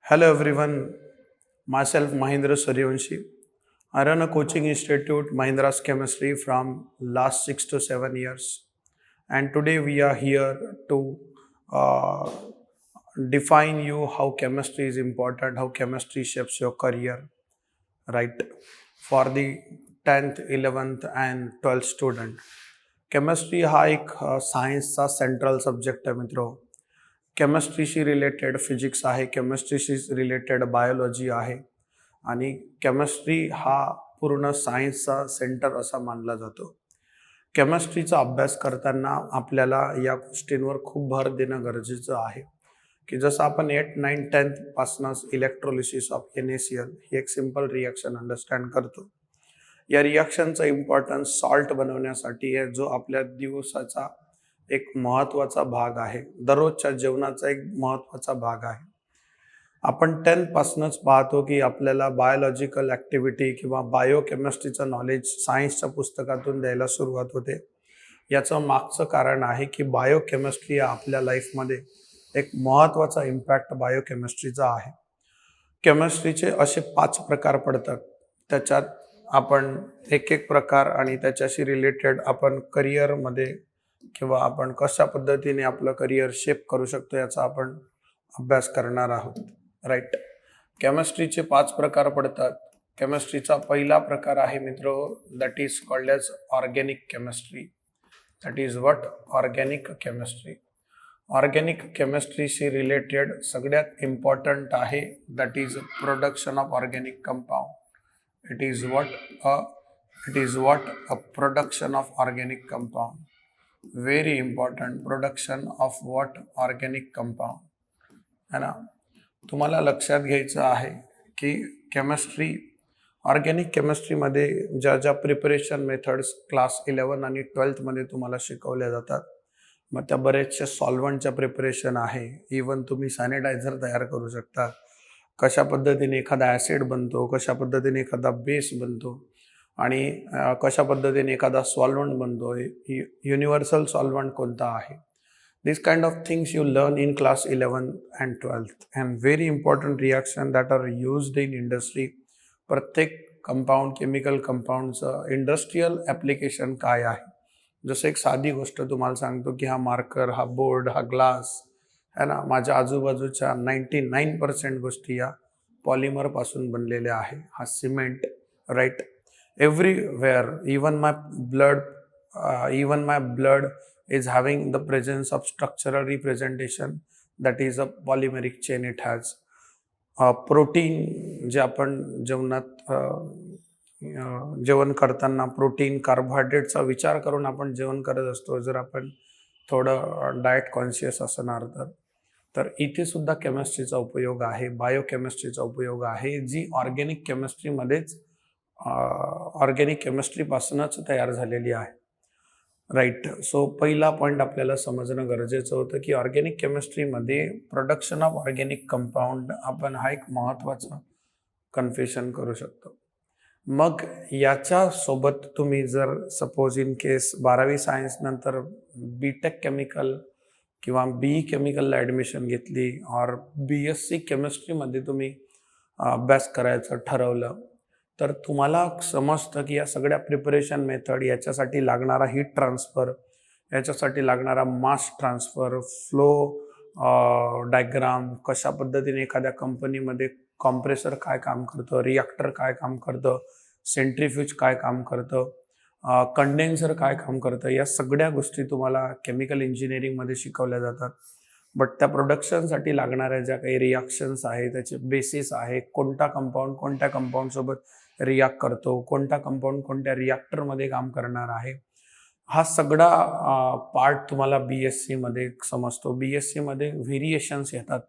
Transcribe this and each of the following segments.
Hello everyone, myself Mahindra Suryavanshi. I run a coaching institute, Mahindra's Chemistry, from last 6 to 7 years. And today we are here to uh, define you how chemistry is important, how chemistry shapes your career, right? For the 10th, 11th and 12th student. Chemistry हा एक सायन्सचा central subject आहे मित्र. केमिस्ट्रीशी related physics आहे, केमिस्ट्रीशी related biology आहे आणि chemistry हा पूर्ण सायन्सचा सेंटर असा मानला जातो. केमिस्ट्रीचा अभ्यास करताना आपल्याला या गोष्टींवर खूप भर देणं गरजेचं आहे की जसं आपण 8, 9, 10 पासूनच इलेक्ट्रोलिसिस ऑफ NaCl ही एक सिंपल रिॲक्शन अंडरस्टँड करतो. या रिॲक्शनचा इम्पॉर्टन्स सॉल्ट बनवण्यासाठी आहे, जो आपल्या दिवसाचा एक महत्त्वाचा भाग आहे, दररोजच्या जेवणाचा एक महत्त्वाचा भाग आहे. आपण 10th पासूनच पाहतो की आपल्याला बायोलॉजिकल ॲक्टिव्हिटी किंवा बायोकेमिस्ट्रीचं नॉलेज सायन्सच्या पुस्तकातून द्यायला सुरुवात होते. याचं मागचं कारण आहे की बायोकेमिस्ट्री आपल्या लाईफमध्ये एक महत्त्वाचा इम्पॅक्ट बायोकेमिस्ट्रीचा आहे. केमिस्ट्रीचे असे 5 प्रकार पडतात. त्याच्यात आपण एक प्रकार आणि त्याच्याशी रिलेटेड आपण करिअरमध्ये किंवा आपण कशा पद्धतीने आपलं करिअर शेप करू शकतो याचा आपण अभ्यास करणार आहोत, राईट. केमिस्ट्रीचे 5 प्रकार पडतात. केमिस्ट्रीचा पहिला प्रकार आहे मित्र, that is called as organic chemistry. That is what? Organic chemistry. Organic केमिस्ट्रीशी रिलेटेड सगळ्यात इम्पॉर्टंट आहे that is production of organic compound. It is what a production of organic compound. Very important, production of what? Organic compound. है ना. तुम्हाला लक्षात घ्यायचं आहे की केमिस्ट्री, ऑर्गॅनिक केमिस्ट्रीमध्ये ज्या प्रिपरेशन मेथड्स क्लास 11 आणि 12th मध्ये तुम्हाला शिकवल्या जातात, मग त्या बरेचशा सॉल्व्हंटच्या प्रिपरेशन आहे. इवन तुम्ही सॅनिटायझर तयार करू शकता, कशा पद्धतीने एखादा ॲसिड बनतो, कशा पद्धतीने एखादा बेस बनतो आणि कशा पद्धतीने एखादा सॉल्व्हंट बनतो, युनिव्हर्सल सॉल्व्हंट कोणता आहे. This kind of things you learn in class 11 and 12th and very important reaction that are used in industry. प्रत्येक कंपाऊंड, केमिकल कंपाऊंडचं इंडस्ट्रियल ॲप्लिकेशन काय आहे. जसं एक साधी गोष्ट तुम्हाला सांगतो की हा मार्कर, हा बोर्ड, हा ग्लास है ना, माझ्या आजूबाजूच्या 99% गोष्टी या पॉलिमरपासून बनलेल्या आहे. हा cement, right. Everywhere, even my blood is having the presence of structural representation, that is a polymeric chain it has. Protein जे आपण जेवणात जेवण करताना प्रोटीन, कार्बोहायड्रेटचा विचार करून आपण जेवण करत असतो. जर आपण थोडं डाएट कॉन्शियस असणार तर इथे सुद्धा केमिस्ट्रीचा उपयोग आहे, बायोकेमिस्ट्रीचा उपयोग आहे, जी ऑर्गॅनिक केमिस्ट्रीमध्येच ऑर्गॅनिक केमिस्ट्रीपासूनच तयार झालेली आहे, राईट. सो पहिला पॉईंट आपल्याला समजणं गरजेचं होतं की ऑर्गॅनिक केमिस्ट्रीमध्ये प्रोडक्शन ऑफ ऑर्गॅनिक कंपाऊंड आपण हा एक महत्त्वाचा कन्फ्युजन करू शकतो. मग याच्यासोबत तुम्ही जर सपोज इन केस 12वी सायन्स नंतर BTech केमिकल किंवा BE केमिकलला ॲडमिशन घेतली और BSc केमिस्ट्रीमध्ये तुम्ही अभ्यास करायचं ठरवलं, तर तुम्हाला समजतं की या सगळ्या प्रिपरेशन मेथड, याच्यासाठी लागणारा हीट ट्रान्सफर, याच्यासाठी लागणारा मास ट्रान्सफर, फ्लो डायग्राम, कशा पद्धतीने एखाद्या कंपनीमध्ये कॉम्प्रेसर काय काम करतं, रिॲक्टर काय काम करतं, सेंट्रीफ्यूज काय काम करतं, कंडेन्सर काय काम करतं, या सगळ्या गोष्टी तुम्हाला केमिकल इंजिनिअरिंगमध्ये शिकवल्या जातात. बट त्या प्रोडक्शनसाठी लागणाऱ्या ज्या काही रिॲक्शन्स आहे, त्याचे बेसिस आहे, कोणता कंपाऊंड कोणत्या कंपाऊंडसोबत रिॲक्ट करतो, कोणता कंपाऊंड कोणत्या रिॲक्टरमध्ये काम करणार आहे, हा सगळा पार्ट तुम्हाला BScमध्ये समजतो. BScमध्ये व्हेरिएशन्स येतात.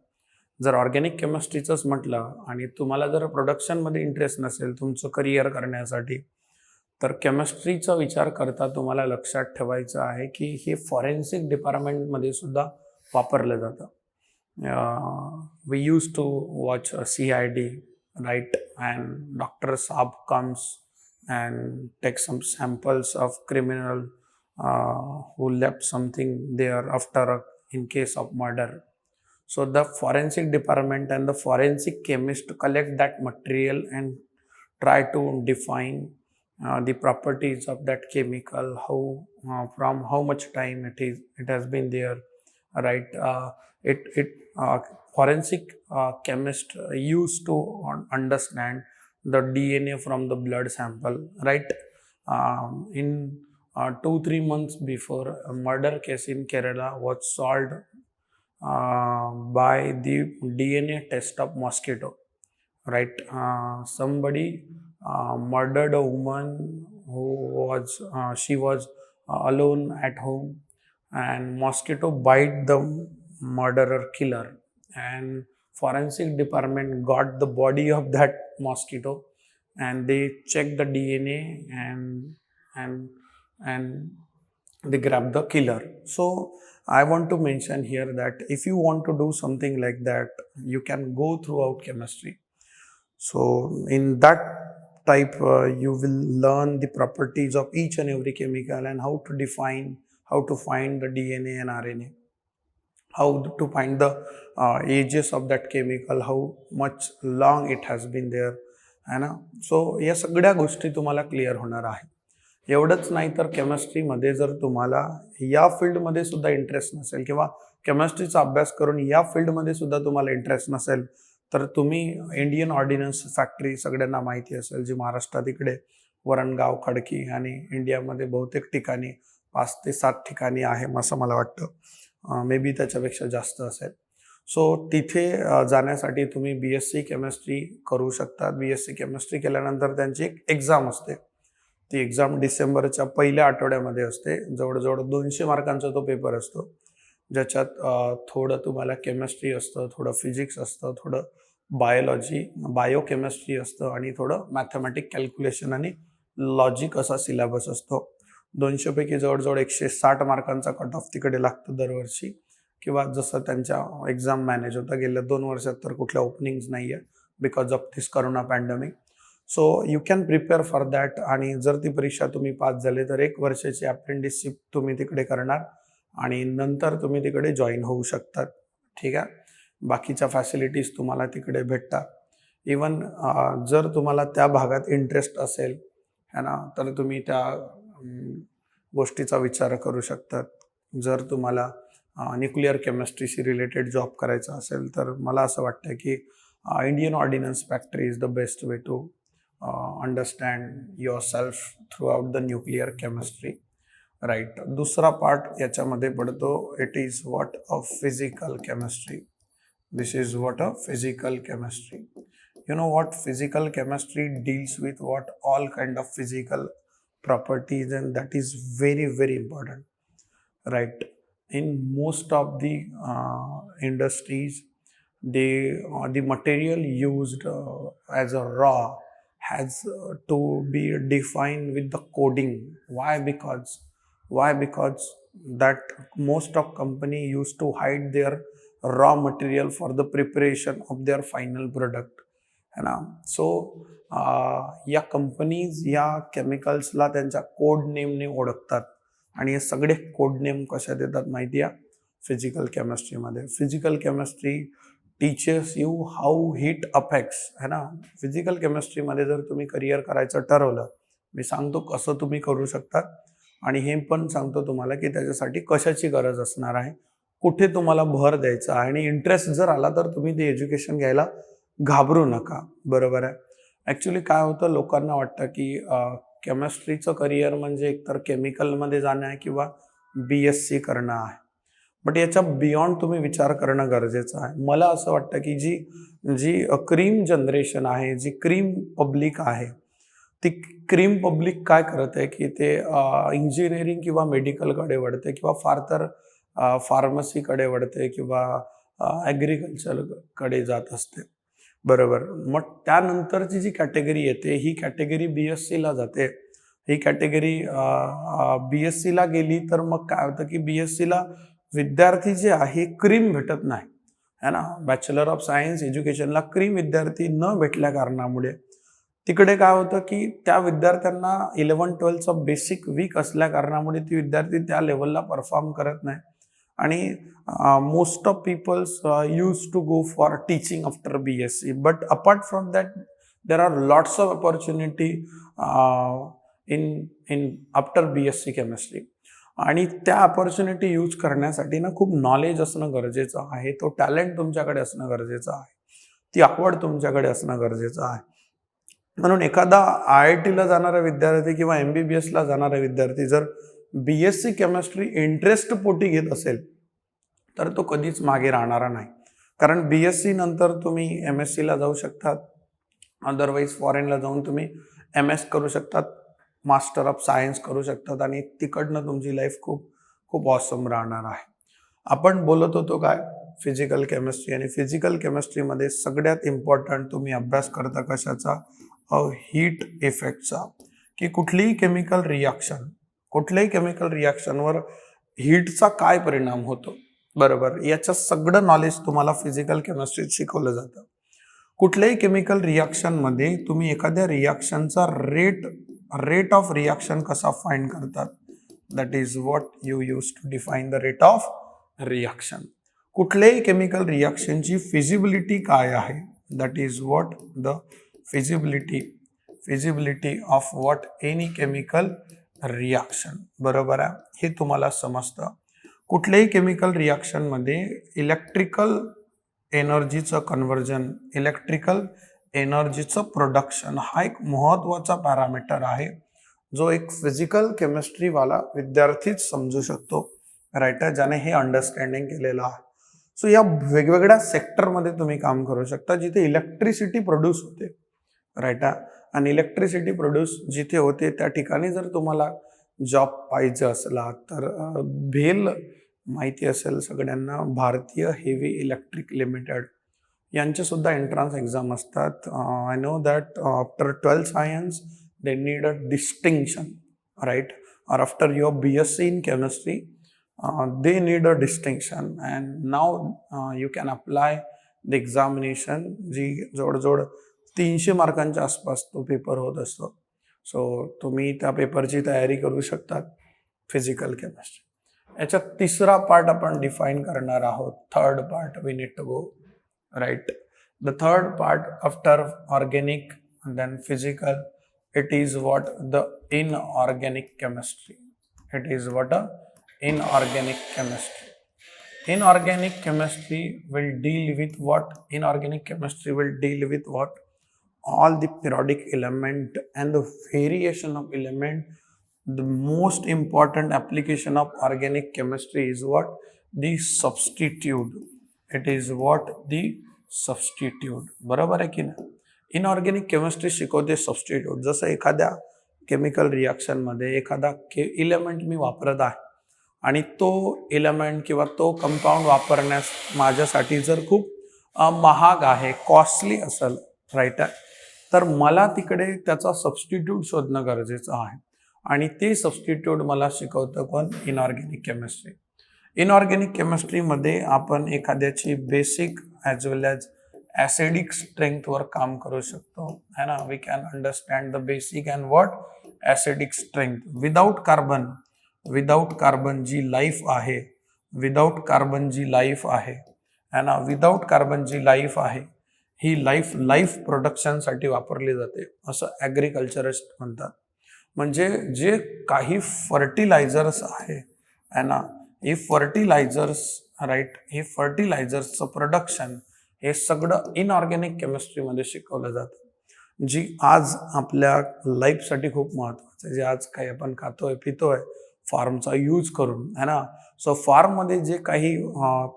जर ऑर्गॅनिक केमिस्ट्रीचंच म्हटलं आणि तुम्हाला जर प्रोडक्शनमध्ये इंटरेस्ट नसेल तुमचं करिअर करण्यासाठी, तर केमिस्ट्रीचा विचार करता तुम्हाला लक्षात ठेवायचं आहे की हे फॉरेन्सिक डिपार्टमेंटमध्ये सुद्धा वापरलं जातं. We use to watch CID, right, and doctor साब comes and take some samples of criminal who left something there after in case of murder. So the forensic department and the forensic chemist collect that material and try to define the properties of that chemical, how from how much time it has been there, right? It Forensic chemist used to understand the DNA from the blood sample, right? In 2-3 months before, a murder case in Kerala was solved by the DNA test of mosquito, right? Somebody murdered a woman who was she was alone at home, and mosquito bite the murderer killer, and forensic department got the body of that mosquito, and they checked the DNA, and and they grab the killer. So I want to mention here that if you want to do something like that, you can go throughout chemistry. So in that type, you will learn the properties of each and every chemical and how to define, how to find the DNA and RNA, how to find the ages of that chemical, how much long it has been there, है ना. So या सगळ्या गोष्टी तुम्हाला clear होणार आहे. एवढंच नाही तर केमिस्ट्रीमध्ये जर तुम्हाला या फील्डमध्ये सुद्धा इंटरेस्ट नसेल किंवा केमिस्ट्रीचा अभ्यास करून या फील्डमध्ये सुद्धा तुम्हाला इंटरेस्ट नसेल, तर तुम्ही इंडियन ऑर्डिनन्स फॅक्टरी सगळ्यांना माहिती असेल, जी महाराष्ट्रात इकडे वरणगाव, खडकी आणि इंडियामध्ये बहुतेक ठिकाणी 5 ते 7 ठिकाणी आहे असं मला वाटतं. मे बी त्याच्यापेक्षा जास्त असेल. सो तिथे जाण्यासाठी तुम्ही BSc केमिस्ट्री करू शकता. BSc केमिस्ट्री केल्यानंतर त्यांची एक एक्झाम असते. ती एक्झाम डिसेंबरच्या पहिल्या आठवड्यामध्ये असते. जवळजवळ 200 मार्कांचा तो पेपर असतो, ज्याच्यात थोडं तुम्हाला केमिस्ट्री असतं, थोडं फिजिक्स असतं, थोडं बायोकेमिस्ट्री असतं आणि थोडं मॅथमॅटिक कॅल्क्युलेशन आणि लॉजिक असा सिलेबस असतो. 200 पैकी जवळजवळ 160 मार्कांचा कट ऑफ तिकडे लागतो दरवर्षी, किंवा जसं त्यांच्या एक्झाम मॅनेज होतं. गेल्या 2 वर्षात तर कुठल्या ओपनिंग्स नाही आहे because of this corona pandemic. So you can prepare for that. आणि जर ती परीक्षा तुम्ही पास झाले तर 1 वर्षाची अप्रेंटिसशिप तुम्ही तिकडे करणार आणि नंतर तुम्ही तिकडे जॉईन होऊ शकतात. ठीक आहे. बाकीच्या फॅसिलिटीज तुम्हाला तिकडे भेटतात. इवन जर तुम्हाला त्या भागात इंटरेस्ट असेल है ना, तर तुम्ही त्या गोष्टीचा विचार करू शकतात. जर तुम्हाला न्यूक्लिअर केमिस्ट्रीशी रिलेटेड जॉब करायचा असेल तर मला असं वाटतं की Indian ordinance factory is the best way to understand yourself throughout the nuclear chemistry, right. दुसरा पार्ट याच्यामध्ये पडतो, it is what a physical chemistry. This is what a physical chemistry. You know what, physical chemistry deals with what all kind of physical properties, and that is very very important, right? In most of the industries, the material used as a raw has to be defined with the coding. Why? Because that most of company used to hide their raw material for the preparation of their final product, है ना. So या companies या केमिकल्सला त्यांच्या code नेमने ओळखतात, आणि हे सगळे code name कशात येतात माहिती आहे? फिजिकल केमिस्ट्रीमध्ये. Physical chemistry teachers you how heat affects, है ना. फिजिकल केमिस्ट्रीमध्ये जर तुम्ही करिअर करायचं ठरवलं, मी सांगतो कसं तुम्ही करू शकता, आणि हे पण सांगतो तुम्हाला की त्याच्यासाठी कशाची गरज असणार आहे, कुठे तुम्हाला भर द्यायचा आहे, आणि इंटरेस्ट जर आला तर तुम्ही ते एज्युकेशन घ्यायला घाबरू नका. बरोबर आहे. ॲक्च्युली काय होतं, लोकांना वाटतं की केमिस्ट्रीचं करिअर म्हणजे एकतर केमिकलमध्ये जाणं आहे किंवा BSc करणं आहे. बट याच्या बियॉन्ड तुम्ही विचार करणं गरजेचं आहे. मला असं वाटतं की जी जी क्रीम जनरेशन आहे, जी क्रीम पब्लिक आहे, ती क्रीम पब्लिक काय करत आहे की ते इंजिनिअरिंग किंवा मेडिकलकडे वळते, किंवा फार तर फार्मसीकडे वळते, किंवा ॲग्रिकल्चरकडे जात असते. बरोबर. मग त्यानंतरची जी कॅटेगरी येते, ही कॅटेगरी BScला जाते. ही कॅटेगरी BScला गेली तर मग काय होतं की BScला विद्यार्थी जे आहे क्रीम भेटत नाही, है ना. बॅचलर ऑफ सायन्स एज्युकेशनला क्रीम विद्यार्थी न भेटल्या कारणामुळे तिकडे काय होतं की त्या विद्यार्थ्यांना 11-12चं बेसिक वीक असल्या कारणामुळे ती विद्यार्थी त्या लेवलला परफॉर्म करत नाही, आणि most of peoples used to go for teaching after BSc, but apart from that there are lots of opportunity in after BSc chemistry. आणि त्या अपॉर्च्युनिटी यूज करण्यासाठी ना खूप नॉलेज असणं गरजेचं आहे, तो टॅलेंट तुमच्याकडे असणं गरजेचं आहे, ती आवड तुमच्याकडे असणं गरजेचं आहे. म्हणून एखादा IITला जाणारा विद्यार्थी किंवा MBBSला जाणारा विद्यार्थी जर BSc केमिस्ट्री इंटरेस्ट पोटी घेत असेल तर तो कधीच मागे राहणारा नाही. कारण BSc नंतर तुम्ही MScला जाऊ शकतात, अदरवाईज फॉरेनला जाऊन तुम्ही MS करू शकतात, मास्टर ऑफ सायन्स करू शकतात आणि तिकडनं तुमची लाईफ खूप खूप ऑसम राहणार आहे. आपण बोलत होतो काय, फिजिकल केमिस्ट्री, आणि फिजिकल केमिस्ट्रीमध्ये सगळ्यात इम्पॉर्टंट तुम्ही अभ्यास करता कशाचा, हीट इफेक्टचा, की कुठलीही केमिकल रिॲक्शनवर हीटचा काय परिणाम होतो, बरोबर, याचं सगळं नॉलेज तुम्हाला फिजिकल केमिस्ट्रीत शिकवलं जातं. कुठल्याही केमिकल रिॲक्शनमध्ये तुम्ही एखाद्या रिॲक्शनचा रेट ऑफ रिॲक्शन कसा फाइंड करतात, that is what you use to define the rate of reaction. कुठल्याही केमिकल रिॲक्शनची फिजिबिलिटी काय आहे, that is what the feasibility of what any chemical reaction, बरोबर आहे, हे तुम्हाला समजतं. कुठल्याही केमिकल रिॲक्शनमध्ये इलेक्ट्रिकल एनर्जीचं कन्व्हर्जन, इलेक्ट्रिकल एनर्जीचं प्रोडक्शन हा एक महत्त्वाचा पॅरामीटर आहे, जो एक फिजिकल केमिस्ट्रीवाला विद्यार्थीच समजू शकतो, राईट, ज्याने हे अंडरस्टँडिंग केलेलं आहे. सो या वेगवेगळ्या सेक्टरमध्ये तुम्ही काम करू शकता जिथे इलेक्ट्रिसिटी प्रोड्यूस होते, राईट, आणि इलेक्ट्रिसिटी प्रोड्यूस जिथे होते त्या ठिकाणी जर तुम्हाला जॉब पाहिजे असला तर भेल माहिती असेल सगळ्यांना, भारतीय हेवी इलेक्ट्रिक लिमिटेड यांचे सुद्धा एंट्रन्स एक्झाम असतात. I know that after 12th science they need a distinction, right, और after your BSc in chemistry they need a distinction, and now you can apply the examination, जी जवळजवळ 300 मार्कांच्या आसपास तो paper होत असतो. So तुम्ही त्या पेपरची तयारी करू शकता फिजिकल केमिस्ट्री. याच्यात तिसरा पार्ट आपण डिफाईन करणार आहोत, third part we need to go, right. The third part after organic then physical, it is what the inorganic chemistry. It is what a inorganic chemistry. Inorganic chemistry will deal with what? Inorganic chemistry will deal with what? All the periodic element and the variation of element. The most important application of organic chemistry is what? The substitute. It is what? The substitute. बरोबर आहे की नाही? Inorganic chemistry शिकवते substitute. जसं एखाद्या chemical रिॲक्शनमध्ये एखादा element मी वापरत आहे आणि तो एलिमेंट किंवा तो कंपाऊंड वापरण्यास माझ्यासाठी जर खूप महाग आहे, कॉस्टली असेल, राईट आहे, तर मला तिकडे त्याचा सबस्टिट्यूट शोधणं गरजेचं आहे. आणि ते सबस्टिट्यूट मला शिकवतं कोण? Inorganic chemistry. इनऑर्गॅनिक केमिस्ट्रीमध्ये आपण एखाद्याची basic as well as acidic स्ट्रेंथवर काम करू शकतो, है ना. We can understand the basic and what acidic strength. Without carbon जी लाईफ आहे, है ना, विदाउट कार्बन जी लाईफ आहे, ही लाईफ प्रोडक्शनसाठी वापरली जाते असं ॲग्रिकल्चरिस्ट म्हणतात. म्हणजे जे काही फर्टिलायझर्स आहे, है ना, हे फर्टिलायझर्स, राईट, हे फर्टिलायझर्सचं प्रोडक्शन हे सगळं इनऑर्गॅनिक केमिस्ट्रीमध्ये शिकवलं जातं, जी आज आपल्या लाईफसाठी खूप महत्त्वाचं आहे. जे आज काही आपण खातोय पितोय फार्मचा यूज करून, है ना. सो फार्ममध्ये जे काही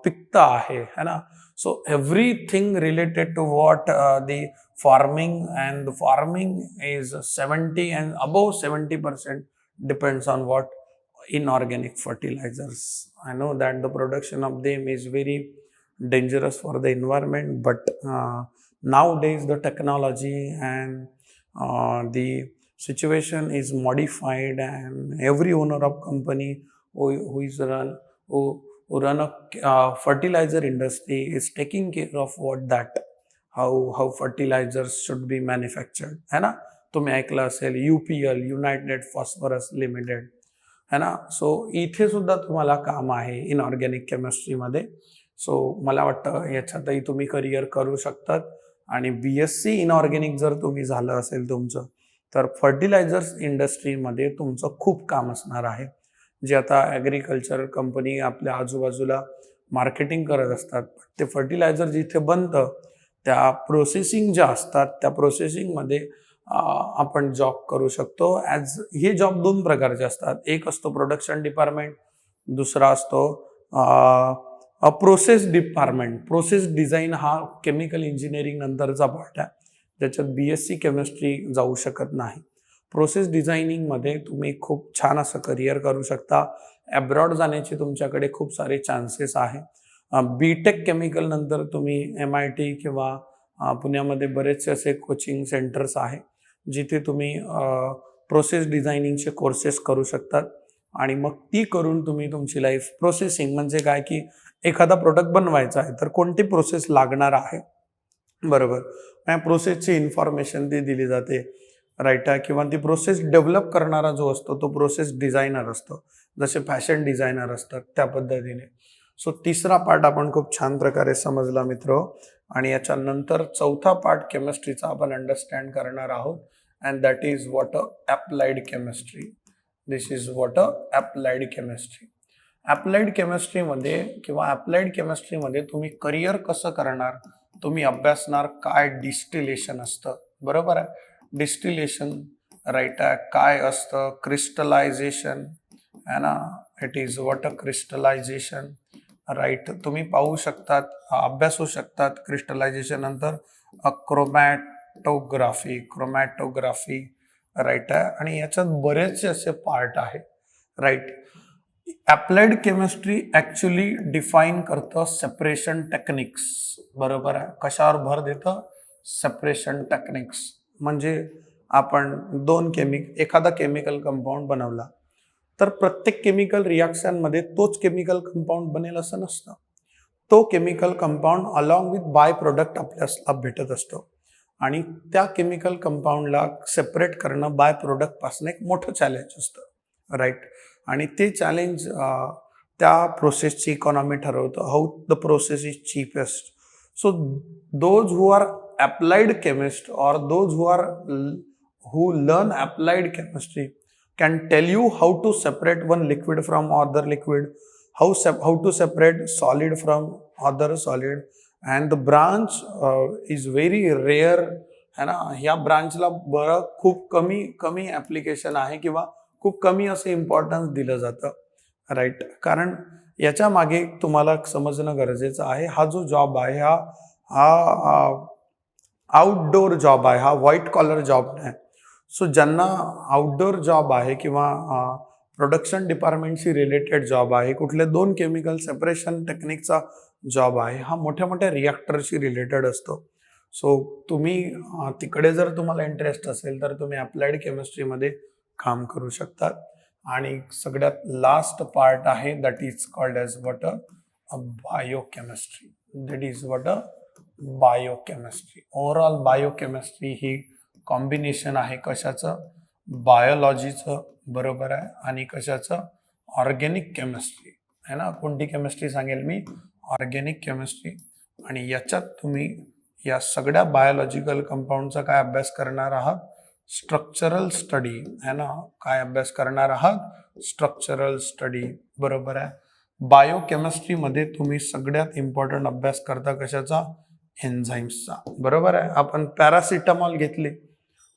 पिकतं आहे, है ना, so everything related to what the farming, and the farming is 70 and above 70% depends on what? Inorganic fertilizers. I know that the production of them is very dangerous for the environment, but nowadays the technology and the situation is modified, and every owner of company who run a fertilizer industry is taking care of what that how fertilizers should be manufactured, है ना. तुम्ही ऐकलं असेल UPL, United phosphorus limited, है ना. So इथे सुद्धा तुम्हाला काम आहे इनऑर्गॅनिक केमिस्ट्रीमध्ये. सो मला वाटतं याच्यातही तुम्ही करिअर करू शकतात. आणि BSc इनऑर्गॅनिक जर तुम्ही झालं असेल तुमचं, तर फर्टिलायझर्स इंडस्ट्रीमध्ये तुमचं खूप काम असणार आहे. जे आता ॲग्रिकल्चर कंपनी आपल्या आजूबाजूला मार्केटिंग करत असतात, ते फर्टिलायझर जिथे बनतं त्या प्रोसेसिंग ज्या असतात त्या प्रोसेसिंगमध्ये आपण जॉब करू शकतो. हे जॉब 2 प्रकारचे असतात. एक असतो प्रोडक्शन डिपार्टमेंट, दुसरा असतो प्रोसेस डिपार्टमेंट. प्रोसेस डिझाईन हा केमिकल इंजिनिअरिंग नंतरचा पार्ट आहे, ज्याच्यात BSc केमिस्ट्री जाऊ शकत नाही. प्रोसेस डिझायनिंगमध्ये तुम्ही खूप छान असं करिअर करू शकता. ॲब्रॉड जाण्याचे तुमच्याकडे खूप सारे चान्सेस आहे. BTech केमिकल नंतर तुम्ही MIT किंवा पुण्यामध्ये बरेचसे असे कोचिंग सेंटर्स आहे जिथे तुम्ही प्रोसेस डिझायनिंगचे कोर्सेस करू शकतात. आणि मग ती करून तुम्ही तुमची लाईफ प्रोसेसिंग म्हणजे काय की एखादा प्रोडक्ट बनवायचा आहे तर कोणती प्रोसेस लागणार आहे, बरोबर, त्या प्रोसेसची इन्फॉर्मेशन ती दिली जाते, राईट आहे. किंवा ती प्रोसेस डेव्हलप करणारा जो असतो तो प्रोसेस डिझायनर असतो, जसे फॅशन डिझायनर असतात त्या पद्धतीने. सो तिसरा पार्ट आपण खूप छान प्रकारे समजला मित्र. आणि याच्यानंतर चौथा पार्ट केमिस्ट्रीचा आपण अंडरस्टँड करणार आहोत, and that is what applied chemistry. This is what applied chemistry. Applied केमिस्ट्रीमध्ये किंवा अप्लाइड केमिस्ट्रीमध्ये तुम्ही करिअर कसं करणार, तुम्ही अभ्यासणार काय डिस्टिलेशन असतं, बरोबर आहे. डिस्टिलेशन, राईट आहे. काय असतं क्रिस्टलायझेशन, है ना. It is what crystallization, right. तुम्ही पाहू शकतात, अभ्यासू शकतात क्रिस्टलायझेशन नंतर क्रोमॅटोग्राफी, राईट आहे. आणि याच्यात बरेचसे असे पार्ट आहे, right. Applied chemistry actually define करतं सेपरेशन टेक्निक्स, बरोबर आहे. कशावर भर देतं, सेपरेशन टेक्निक्स. म्हणजे आपण एखादा केमिकल कंपाऊंड बनवला तर प्रत्येक केमिकल रिॲक्शनमध्ये तोच केमिकल कंपाऊंड बनेल असं नसतं. तो chemical compound along with by product आपल्याला भेटत असतो. आणि त्या केमिकल कंपाऊंडला सेपरेट करणं बाय प्रोडक्टपासून एक मोठं चॅलेंज असतं, राईट. आणि ते चॅलेंज त्या प्रोसेसची इकॉनॉमी ठरवतं, how the process is cheapest. So those who are applied chemist और those who learn applied chemistry can tell you how to separate one liquid from other liquid, how to separate solid from other solid, and the branch is very rare, है ना. ह्या ब्रांचला बरं खूप कमी application आहे किंवा खूप कमी असं इम्पॉर्टन्स दिलं जातं, राईट. कारण याच्या मागे तुम्हाला समजणं गरजेचं आहे, हा जो जॉब आहे हा आउटडोर जॉब आहे, हा व्हाईट कॉलर जॉब नाही. सो ज्यांना आउटडोर जॉब आहे किंवा प्रोडक्शन डिपार्टमेंटशी रिलेटेड जॉब आहे, कुठले 2 केमिकल सेपरेशन टेक्निकचा जॉब आहे, हा मोठ्या मोठ्या रिॲक्टरशी रिलेटेड असतो. सो तुम्ही तिकडे जर तुम्हाला इंटरेस्ट असेल तर तुम्ही अप्लाइड केमिस्ट्रीमध्ये काम करू शकतात. आणि सगळ्यात लास्ट पार्ट आहे that is called as what biochemistry. That is what biochemistry. Overall biochemistry he combination आहे कशाचं, बायोलॉजीचं, बरोबर आहे, आणि कशाचं, ऑर्गॅनिक केमिस्ट्री, है ना. कोणती केमिस्ट्री सांगेल मी, ऑर्गॅनिक केमिस्ट्री. आणि याच्यात तुम्ही या सगळ्या बायोलॉजिकल कंपाऊंडचा काय अभ्यास करणार आहात, स्ट्रक्चरल स्टडी, है ना. काय अभ्यास करणार आहात, स्ट्रक्चरल स्टडी, बरोबर आहे. बायोकेमिस्ट्रीमध्ये तुम्ही सगळ्यात इम्पॉर्टंट अभ्यास करता कशाचा, एन्झाईम्सचा, बरोबर आहे. आपण पॅरासिटामॉल घेतली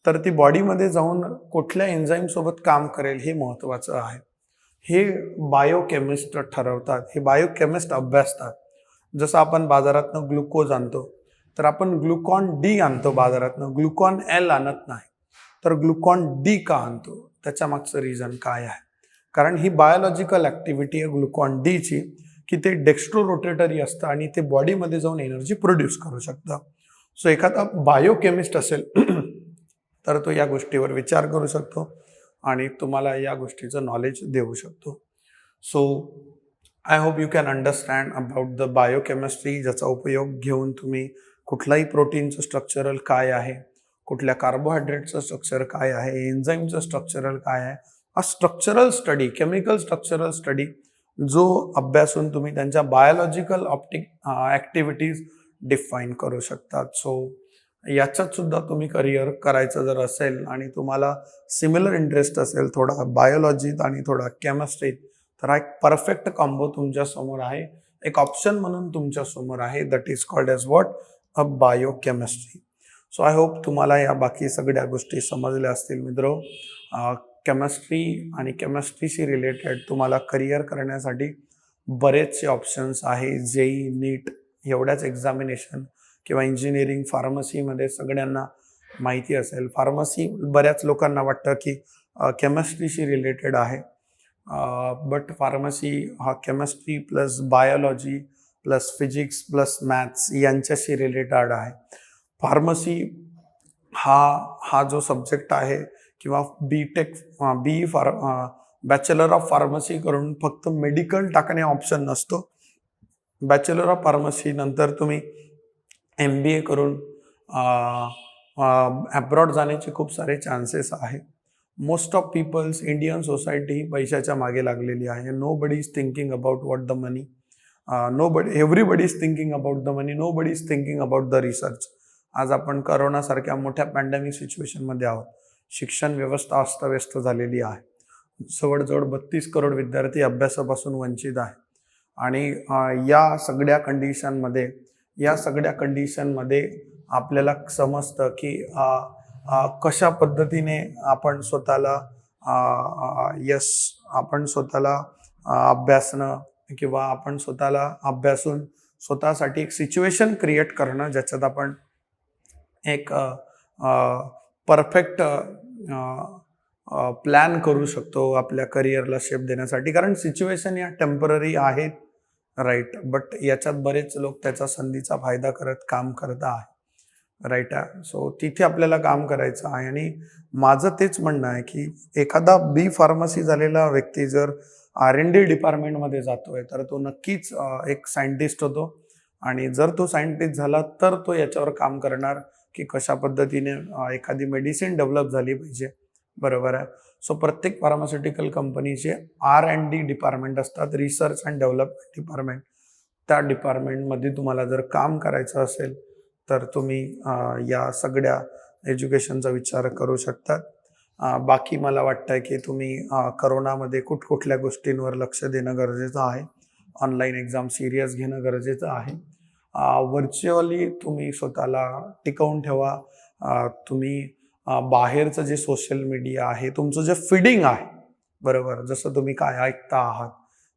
तर ती बॉडीमध्ये जाऊन कुठल्या एन्झाईम सोबत काम करेल हे महत्त्वाचं आहे. हे बायोकेमिस्ट ठरवतात, हे बायोकेमिस्ट अभ्यासतात. जसं आपण बाजारातनं ग्लुकोज आणतो तर आपण ग्लुकॉन डी आणतो बाजारातनं, ग्लुकॉन एल आणत नाही. तर ग्लुकॉन डी का आणतो, त्याच्या मागचं रिझन काय आहे, कारण ही बायोलॉजिकल ॲक्टिव्हिटी आहे ग्लुकॉन डीची की ते डेक्स्ट्रो रोटेटरी असतं आणि ते बॉडीमध्ये जाऊन एनर्जी प्रोड्यूस करू शकतं. सो एखादा बायोकेमिस्ट असेल तर तो या गोष्टीवर विचार करू शकतो आणि तुम्हाला या गोष्टीचं नॉलेज देऊ शकतो. So I hope you can understand about the biochemistry, ज्याचा उपयोग घेऊन तुम्ही कुठलाही प्रोटीनचं स्ट्रक्चरल काय आहे, कुठल्या कार्बोहायड्रेटचं स्ट्रक्चर काय आहे, एन्झाईमचं स्ट्रक्चरल काय आहे, structural study, chemical structural study जो अभ्यासून तुम्ही त्यांच्या बायोलॉजिकल ॲक्टिव्हिटीज डिफाईन करू शकतात. सो याच्यात सुद्धा तुम्ही करिअर करायचं जर असेल आणि तुम्हाला सिमिलर इंटरेस्ट असेल थोडा बायोलॉजीत आणि थोडा केमिस्ट्रीत, तर हा एक परफेक्ट कॉम्बो तुमच्यासमोर आहे. एक ऑप्शन म्हणून तुमच्यासमोर आहे, that is called as what, a biochemistry. So I hope तुम्हाला या बाकी सगळ्या गोष्टी समजल्या असतील मित्रो. केमिस्ट्री आणि केमिस्ट्रीशी रिलेटेड तुम्हाला करिअर करण्यासाठी बरेचसे ऑप्शन्स आहे. जेई, नीट एवढ्याच एक्झामिनेशन किंवा इंजिनिअरिंग, फार्मसीमध्ये सगळ्यांना माहिती असेल. फार्मसी बऱ्याच लोकांना वाटतं की केमिस्ट्रीशी रिलेटेड आहे, बट फार्मसी हा chemistry plus biology plus physics plus maths यांच्याशी रिलेटेड आहे. फार्मसी हा जो सब्जेक्ट आहे किंवा बॅचलर ऑफ फार्मसी करून फक्त मेडिकल टाकणे ऑप्शन नसतो. बॅचलर ऑफ फार्मसी नंतर तुम्ही MBA करून ॲब्रॉड जाण्याचे खूप सारे चान्सेस आहे. Most of peoples, Indian society ही पैशाच्या मागे लागलेली आहे. Nobody is thinking about what the money, everybody is thinking about the money, nobody is thinking about the research. आज आपण करोनासारख्या मोठ्या पॅन्डेमिक सिच्युएशनमध्ये आहोत. शिक्षण व्यवस्था अस्तव्यस्त झालेली आहे. जवळजवळ 32 करोड विद्यार्थी अभ्यासापासून वंचित आहे. आणि या सगळ्या कंडिशनमध्ये आपल्याला समजतं की कशा पद्धतीने आपण स्वतःला अभ्यासणं किंवा आपण स्वतःला अभ्यासून स्वतःसाठी एक सिच्युएशन क्रिएट करणं, ज्याच्यात आपण एक परफेक्ट प्लॅन करू शकतो आपल्या करिअरला शेप देण्यासाठी. कारण सिच्युएशन या टेम्पररी आहेत, राईट, बट याच्यात बरेच लोक त्याचा संधीचा फायदा काम करत आहे, राईट आहे. सो तिथे आपल्याला काम करायचं आहे. आणि माझं तेच म्हणणं आहे की एखादा बी फार्मसी झालेला व्यक्ती जर R&D डिपार्टमेंटमध्ये जातोय तर तो नक्कीच एक सायंटिस्ट होतो. आणि जर तो सायंटिस्ट झाला तर तो याच्यावर काम करणार की कशा पद्धतीने एखादी मेडिसिन डेव्हलप झाली पाहिजे, बरोबर आहे. सो प्रत्येक फार्मास्युटिकल कंपनीचे R&D डिपार्टमेंट असतात, रिसर्च अँड डेव्हलपमेंट डिपार्टमेंट. त्या डिपार्टमेंटमध्ये तुम्हाला जर काम करायचं असेल तर तुम्ही या सगळ्या एज्युकेशनचा विचार करू शकतात. बाकी मला वाटतं की तुम्ही करोनामध्ये कुठल्या गोष्टींवर लक्ष देणं गरजेचं आहे. ऑनलाईन एक्झाम सिरियस घेणं गरजेचं आहे. व्हर्च्युअली तुम्ही स्वतःला टिकवून ठेवा. तुम्ही बाहेरचं जे सोशल मीडिया आहे, तुमचं जे फीडिंग आहे, बरोबर, जसं तुम्ही काय ऐकता आहात,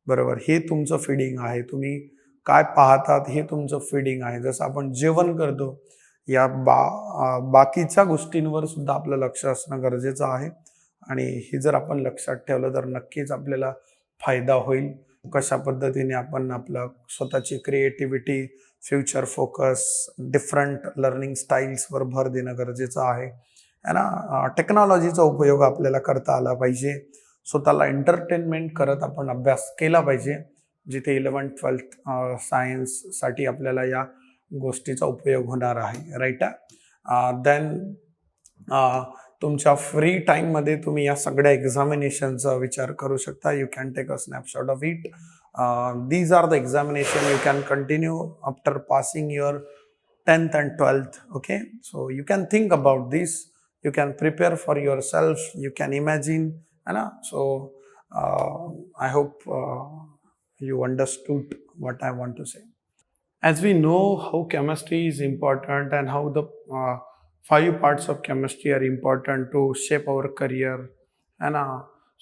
बरोबर, हे तुमचं फीडिंग आहे. तुम्ही काय पाहतात हे तुमचं फीडिंग आहे. जसं आपण जेवण करतो, या बाकीच्या गोष्टींवर सुद्धा आपलं लक्ष असणं गरजेचं आहे. आणि हे जर आपण लक्षात ठेवलं तर नक्कीच आपल्याला फायदा होईल. कशा पद्धतीने आपण आपलं स्वतःची creativity, future focus, different learning स्टाईल्सवर भर देणं गरजेचं आहे ना. टेक्नॉलॉजीचा उपयोग आपल्याला करता आला पाहिजे. स्वतःला एंटरटेनमेंट करत आपण अभ्यास केला पाहिजे. जिथे 11th-12th सायन्ससाठी आपल्याला या गोष्टीचा उपयोग होणार आहे, राईट. देन तुमच्या फ्री टाईममध्ये तुम्ही या सगळ्या एक्झामिनेशनचा विचार करू शकता. You can take a snapshot of it. These are the examination you can continue after passing your 10th and 12th. Okay, so you can think about this, you can prepare for yourself, you can imagine, so I hope you understood what I want to say. As we know how chemistry is important and how the 5 parts of chemistry are important to shape our career,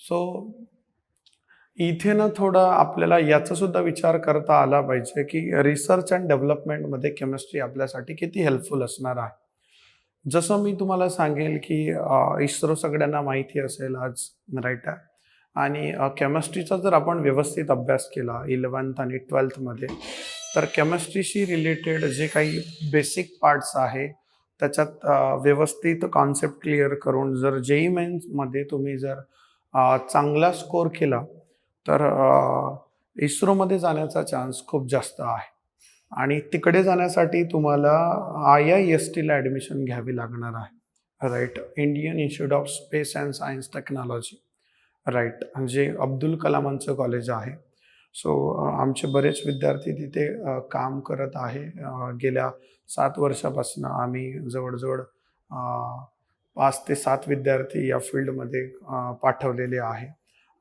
so इथे ना थोडा आपल्याला याचा सुद्धा विचार करता आला पाहिजे की रिसर्च अँड डेव्हलपमेंटमध्ये केमिस्ट्री आपल्यासाठी किती हेल्पफुल असणार आहे. जसं मी तुम्हाला सांगेल की इस्रो सगळ्यांना माहिती असेल आज, राईट आहे. आणि केमिस्ट्रीचा जर आपण व्यवस्थित अभ्यास केला 11th आणि 12thमध्ये, तर केमिस्ट्रीशी रिलेटेड जे काही बेसिक पार्ट्स आहे त्याच्यात व्यवस्थित कॉन्सेप्ट क्लिअर करून जर JEE मेन्समध्ये तुम्ही जर चांगला स्कोर केला तर इस्रोमध्ये जाण्याचा चान्स खूप जास्त आहे. आणि तिकडे जाण्यासाठी तुम्हाला IISTला ॲडमिशन घ्यावी लागणार आहे, right, Indian institute of space and science technology, right. जे अब्दुल कलामांचं कॉलेज आहे. सो आमचे बरेच विद्यार्थी तिथे काम करत आहे. गेल्या 7 वर्षापासून आम्ही जवळ-जवळ 5 ते 7 विद्यार्थी या फील्डमध्ये पाठवलेले आहे.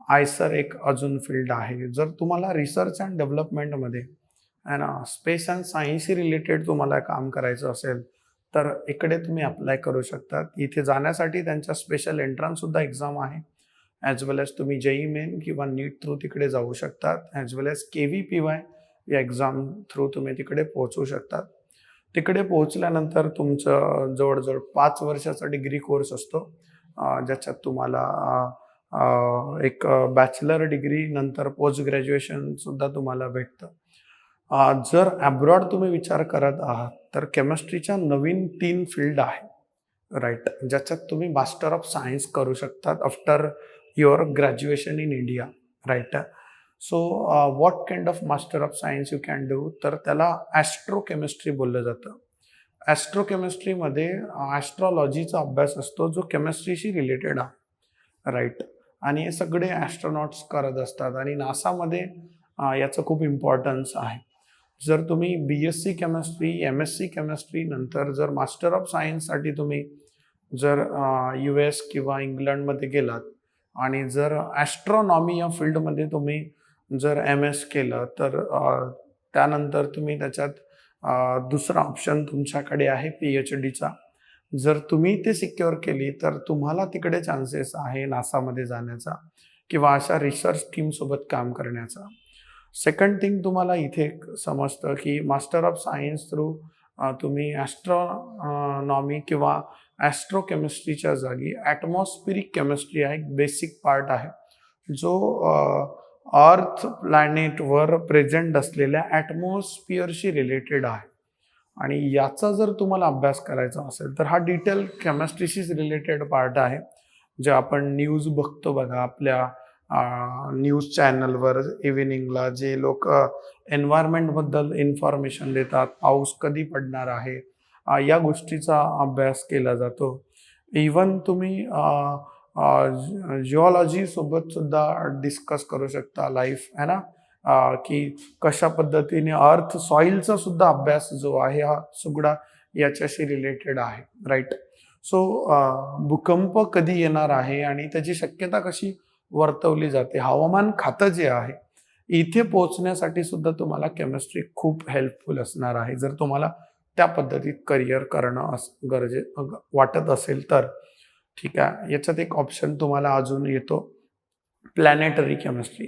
आयसर एक अजून फील्ड आहे. जर तुम्हाला रिसर्च अँड डेव्हलपमेंटमध्ये आहे ना, स्पेस अँड सायन्सशी रिलेटेड तुम्हाला काम करायचं असेल, तर इकडे तुम्ही अप्लाय करू शकता. इथे जाण्यासाठी त्यांच्या स्पेशल एंट्रन्ससुद्धा एक्झाम आहे. ॲज वेल एज तुम्ही जेईई मेन किंवा नीट थ्रू तिकडे जाऊ शकतात. ॲज वेल एज केव्हीपीवाय या एक्झाम थ्रू तुम्ही तिकडे पोहोचू शकतात. तिकडे पोहोचल्यानंतर तुमचं जवळ-जवळ 5 वर्षाचा डिग्री कोर्स असतो. ज्याच्यात तुम्हाला एक बॅचलर डिग्री नंतर पोस्ट ग्रॅज्युएशनसुद्धा तुम्हाला भेटतं. जर अब्रॉड तुम्ही विचार करत आहात, तर केमिस्ट्रीच्या नवीन 3 फील्ड आहे. राइट. ज्याच्यात तुम्ही मास्टर ऑफ सायन्स करू शकतात after your graduation in India. Right. So what kind of master of science you can do, तर त्याला ॲस्ट्रोकेमिस्ट्री बोललं जातं. ॲस्ट्रोकेमिस्ट्रीमध्ये ॲस्ट्रॉलॉजीचा अभ्यास असतो जो केमिस्ट्रीशी रिलेटेड आहे. राईट. आणि हे सगळे ॲस्ट्रॉनॉट्स करत असतात आणि नासामध्ये याचं खूप इम्पॉर्टन्स आहे. जर तुम्ही BSc केमिस्ट्री, MSc केमिस्ट्री नंतर जर मास्टर ऑफ सायन्ससाठी तुम्ही जर US किंवा इंग्लंडमध्ये गेलात आणि जर ॲस्ट्रॉनॉमी या फील्डमध्ये तुम्ही जर MS केलं, तर त्यानंतर तुम्ही त्याच्यात दुसरा ऑप्शन तुमच्याकडे आहे PhDचा. जर तुम्ही ते सिक्युअर केली, तर तुम्हाला तिकडे चान्सेस आहे नासामध्ये जाण्याचा किंवा अशा रिसर्च टीमसोबत काम करण्याचा. सेकंड थिंग तुम्हाला इथे समजतं की मास्टर ऑफ सायन्स थ्रू तुम्ही ॲस्ट्रॉनॉमी किंवा ॲस्ट्रोकेमिस्ट्रीच्या जागी ॲटमॉस्फिरिक केमिस्ट्री हा एक बेसिक पार्ट आहे, जो अर्थ प्लॅनेटवर प्रेझेंट असलेल्या ॲटमॉस्फिअरशी रिलेटेड आहे. आणि याचा जर तुम्हाला अभ्यास करायचा असेल, तर हा डिटेल केमिस्ट्रीशीच रिलेटेड पार्ट आहे. जे आपण न्यूज बघतो बघा आपल्या न्यूज चॅनलवर इव्हिनिंगला, जे लोक एन्व्हायरमेंटबद्दल इन्फॉर्मेशन देतात, पाऊस कधी पडणार आहे, या गोष्टीचा अभ्यास केला जातो. इवन तुम्ही जिओलॉजी सोबत सुद्धा डिस्कस करू शकता लाईफ आहे ना, की कशा पद्धतीने अर्थ सॉईलचा सुद्धा अभ्यास जो आहे हा सगळा याच्याशी रिलेटेड आहे. राईट. सो भूकंप कधी येणार आहे आणि त्याची शक्यता कशी वर्तवली जाते, हवामान खातं जे आहे, इथे पोहोचण्यासाठी सुद्धा तुम्हाला केमिस्ट्री खूप हेल्पफुल असणार आहे. जर तुम्हाला त्या पद्धतीत करिअर करणं वाटत असेल तर. ठीक आहे. याच्यात एक ऑप्शन तुम्हाला अजून येतो, प्लॅनेटरी केमिस्ट्री.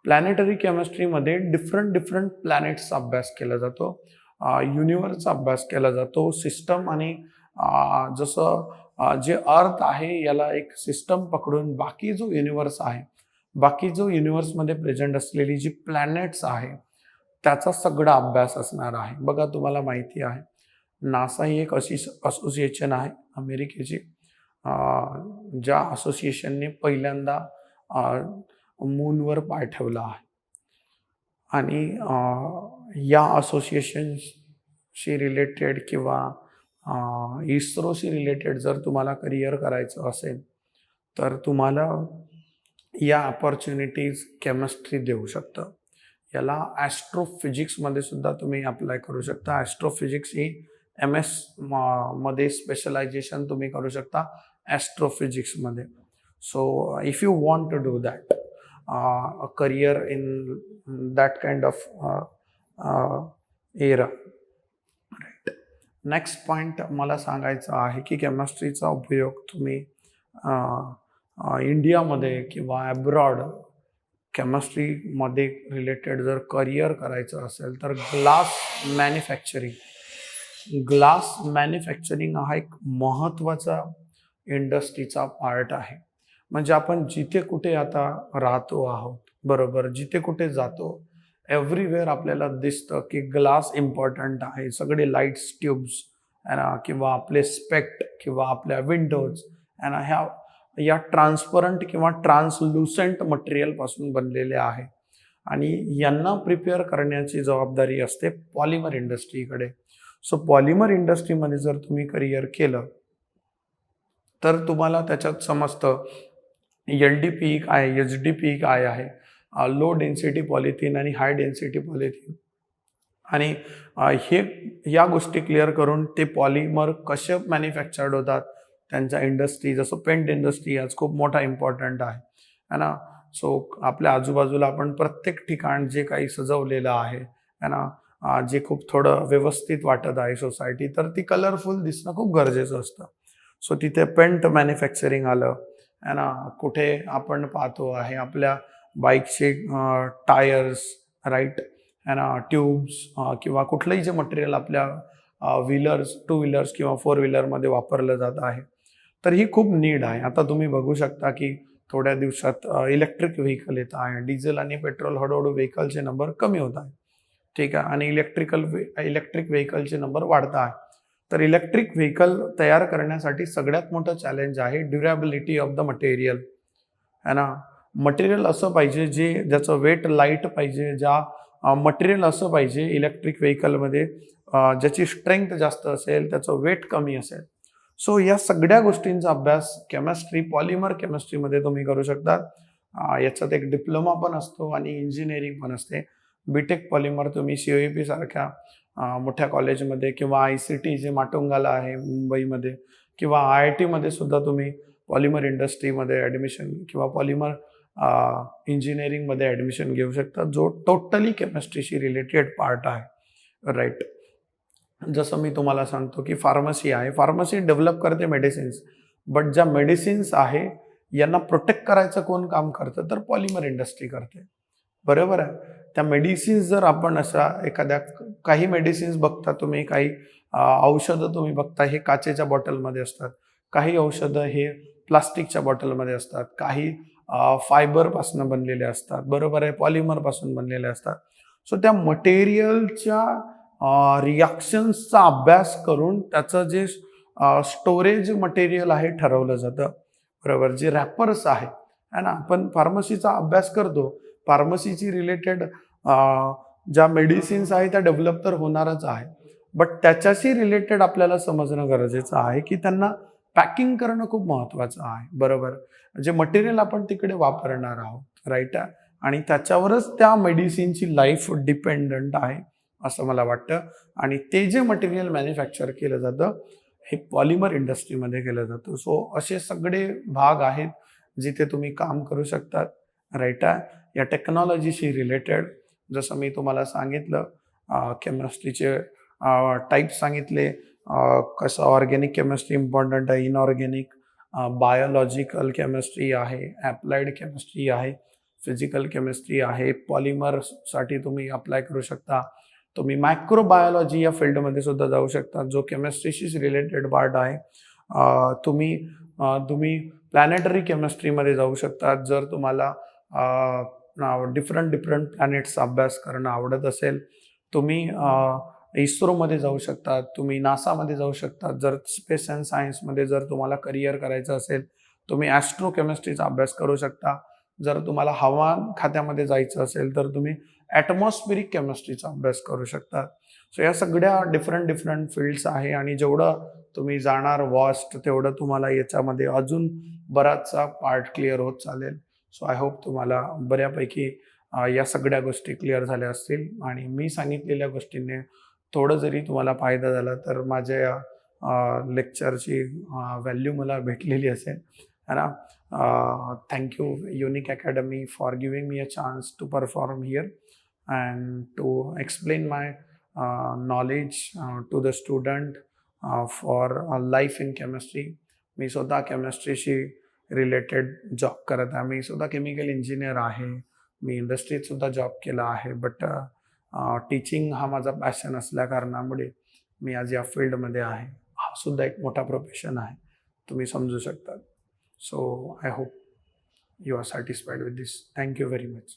प्लॅनेटरी केमिस्ट्रीमध्ये डिफरंट प्लॅनेट्सचा अभ्यास केला जातो, युनिव्हर्सचा अभ्यास केला जातो, सिस्टम आणि जसं जे अर्थ आहे याला एक सिस्टम पकडून बाकी जो युनिव्हर्समध्ये प्रेझेंट असलेली जी प्लॅनेट्स आहे त्याचा सगळा अभ्यास असणार आहे. बघा, तुम्हाला माहिती आहे नासा ही एक अशी असोसिएशन आहे अमेरिकेची, ज्या असोसिएशनने पहिल्यांदा मूनवर पाय ठेवला आहे. आणि या असोसिएशनशी रिलेटेड किंवा इस्रोशी रिलेटेड जर तुम्हाला करिअर करायचं असेल, तर तुम्हाला या अपॉर्च्युनिटीज केमिस्ट्री देऊ शकतं. याला ॲस्ट्रोफिजिक्समध्ये सुद्धा तुम्ही अप्लाय करू शकता. ॲस्ट्रोफिजिक्स ही MS मध्ये स्पेशलायझेशन तुम्ही करू शकता ॲस्ट्रोफिजिक्समध्ये. So if you want to do that a career in that kind of era. Right. Next point मला सांगायचं आहे की केमिस्ट्रीचा उपयोग तुम्ही इंडियामध्ये किंवा ॲब्रॉड केमिस्ट्रीमध्ये रिलेटेड जर करिअर करायचं असेल, तर ग्लास मॅन्युफॅक्चरिंग हा एक महत्त्वाचा इंडस्ट्रीचा पार्ट आहे. म्हणजे आपण जिथे कुठे आता राहतो आहोत, बरोबर, जिथे कुठे जातो, एव्हरीवेअर आपल्याला दिसतं की ग्लास इम्पॉर्टंट आहे. सगळे लाईट्स, ट्यूब्स किंवा आपले स्पेक्ट किंवा आपल्या विंडोज या ट्रान्सपरंट किंवा ट्रान्सलुसेंट मटेरियलपासून बनलेले आहे. आणि यांना प्रिपेअर करण्याची जबाबदारी असते पॉलिमर इंडस्ट्रीकडे. सो पॉलिमर इंडस्ट्रीमध्ये जर तुम्ही करिअर केलं, तर तुम्हाला त्याच्यात समजतं एल डी पी काय, एच डी पी काय आहे, लो डेन्सिटी पॉलिथिन आणि हाय डेन्सिटी पॉलिथिन, आणि हे या गोष्टी क्लिअर करून ते पॉलिमर कसे मॅन्युफॅक्चर्ड होतात, त्यांच्या इंडस्ट्री, जसं पेंट इंडस्ट्री आज खूप मोठा इम्पॉर्टंट आहे है ना. सो आपल्या आजूबाजूला आपण प्रत्येक ठिकाण जे काही सजवलेलं आहे है ना, जे खूप थोडं व्यवस्थित वाटत आहे सोसायटी, तर ती कलरफुल दिसणं खूप गरजेचं असतं. सो तिथे पेंट मॅन्युफॅक्चरिंग आलं है ना. कुठे आपण पाहतो आहे आपल्या बाईकचे टायर्स, राईट है ना, ट्यूब्स, किंवा कुठलंही जे मटेरियल आपल्या व्हीलर्स, टू व्हीलर्स किंवा फोर व्हीलरमध्ये वापरलं जात आहे, तर ही खूप नीड आहे. आता तुम्ही बघू शकता की थोड्या दिवसात इलेक्ट्रिक व्हेकल येत आहे. डिझेल आणि पेट्रोल हळूहळू व्हेकलचे नंबर कमी होत आहे, ठीक आहे, आणि इलेक्ट्रिक व्हेकलचे नंबर वाढत आहे. तर इलेक्ट्रिक व्हेकल तयार करण्यासाठी सगळ्यात मोठं चॅलेंज आहे ड्युरेबिलिटी ऑफ द मटेरियल है ना. मटेरियल असं पाहिजे ज्याचं वेट लाईट पाहिजे, मटेरियल असं पाहिजे इलेक्ट्रिक व्हेकलमध्ये ज्याची स्ट्रेंथ जास्त असेल, त्याचं वेट कमी असेल. सो या सगळ्या गोष्टींचा अभ्यास केमिस्ट्री, पॉलिमर केमिस्ट्रीमध्ये तुम्ही करू शकता. याच्यात एक डिप्लोमा पण असतो आणि इंजिनिअरिंग पण असते. बीटेक पॉलिमर तुम्ही COEP सारख्या मोठ्या कॉलेजमध्ये किंवा ICT जे माटुंगाला आहे मुंबईमध्ये, किंवा IIT मध्ये सुद्धा तुम्ही पॉलिमर इंडस्ट्रीमध्ये ॲडमिशन किंवा पॉलिमर इंजिनिअरिंगमध्ये ॲडमिशन घेऊ शकता, जो टोटली केमिस्ट्रीशी रिलेटेड पार्ट आहे, राईट. जसं मी तुम्हाला सांगतो की फार्मसी आहे, फार्मसी डेव्हलप करते मेडिसिन्स, बट ज्या मेडिसिन्स आहे यांना प्रोटेक्ट करायचं कोण काम करतं, तर पॉलिमर इंडस्ट्री करते, बरोबर आहे. त्या मेडिसिन्स जर आपण अशा एखाद्या, काही मेडिसिन्स बघता तुम्ही, काही औषधं तुम्ही बघता, हे काचेच्या बॉटलमध्ये असतात, काही औषधं हे प्लास्टिकच्या बॉटलमध्ये असतात, काही फायबरपासून बनलेले असतात, बरोबर आहे, पॉलिमरपासून बनलेले असतात. सो त्या मटेरियलच्या रिॲक्शन्सचा अभ्यास करून त्याचं जे स्टोरेज मटेरियल आहे ठरवलं जातं, बरोबर. जे रॅपर्स आहे है ना, आपण फार्मसीचा अभ्यास करतो, फार्मसीची रिलेटेड ज्या मेडिसिन्स आहे त्या डेव्हलप तर होणारच आहे, बट त्याच्याशी रिलेटेड आपल्याला समजणं गरजेचं आहे की त्यांना पॅकिंग करणं खूप महत्त्वाचं आहे, बरोबर. जे मटेरियल आपण तिकडे वापरणार आहोत, राईट, आणि त्याच्यावरच त्या मेडिसिनची लाईफ डिपेंडंट आहे असं मला वाटतं. आणि ते जे मटेरियल मॅन्युफॅक्चर केलं जातं हे पॉलिमर इंडस्ट्रीमध्ये केलं जातं. सो असे सगळे भाग आहेत जिथे तुम्ही काम करू शकतात, राईट. या टेक्नॉलॉजीशी रिलेटेड जसं मी तुम्हाला सांगितलं, केमिस्ट्रीचे टाईप्स सांगितले, कसं ऑर्गॅनिक केमिस्ट्री इम्पॉर्टंट आहे, इनऑर्गॅनिक, बायोलॉजिकल केमिस्ट्री आहे, ॲप्लाइड केमिस्ट्री आहे, फिजिकल केमिस्ट्री आहे, पॉलिमरसाठी तुम्ही अप्लाय करू शकता. तुम्ही मायक्रोबायोलॉजी या फील्डमध्ये सुद्धा जाऊ शकता, जो केमिस्ट्रीशीच रिलेटेड पार्ट आहे. तुम्ही प्लॅनेटरी केमिस्ट्रीमध्ये जाऊ शकता, जर तुम्हाला डिफरंट प्लॅनेट्सचा अभ्यास करणं आवडत असेल. तुम्ही इस्रोमध्ये जाऊ शकता, तुम्ही नासामध्ये जाऊ शकता. जर स्पेस अँड सायन्समध्ये जर तुम्हाला करिअर करायचं असेल, तुम्ही ॲस्ट्रो केमिस्ट्रीचा अभ्यास करू शकता. जर तुम्हाला हवामान खात्यामध्ये जायचं असेल तर तुम्ही ॲटमॉस्फेरिक केमिस्ट्रीचा अभ्यास करू शकता. सो या सगळ्या डिफरंट फील्ड्स आहे, आणि जेवढं तुम्ही जाणार वॉस्ट, तेवढं तुम्हाला याच्यामध्ये अजून बराचसा पार्ट क्लिअर होत चालेल. सो आय होप तुम्हाला बऱ्यापैकी या सगळ्या गोष्टी क्लिअर झाल्या असतील, आणि मी सांगितलेल्या गोष्टींनी थोडं जरी तुम्हाला फायदा झाला तर माझ्या या लेक्चरची व्हॅल्यू मला भेटलेली असेल, है ना. Thank you, Unique Academy, for giving me a chance to perform here and to explain my knowledge to the student for life in chemistry. मी स्वतः केमिस्ट्रीशी रिलेटेड जॉब करत आहे. मी स्वतः केमिकल इंजिनियर आहे. मी इंडस्ट्रीत सुद्धा जॉब केला आहे, बट टीचिंग हा माझा पॅशन असल्या कारणामुळे मी आज या फील्डमध्ये आहे. हा सुद्धा एक मोठा प्रोफेशन आहे, तुम्ही समजू शकता. So I hope you are satisfied with this. Thank you very much.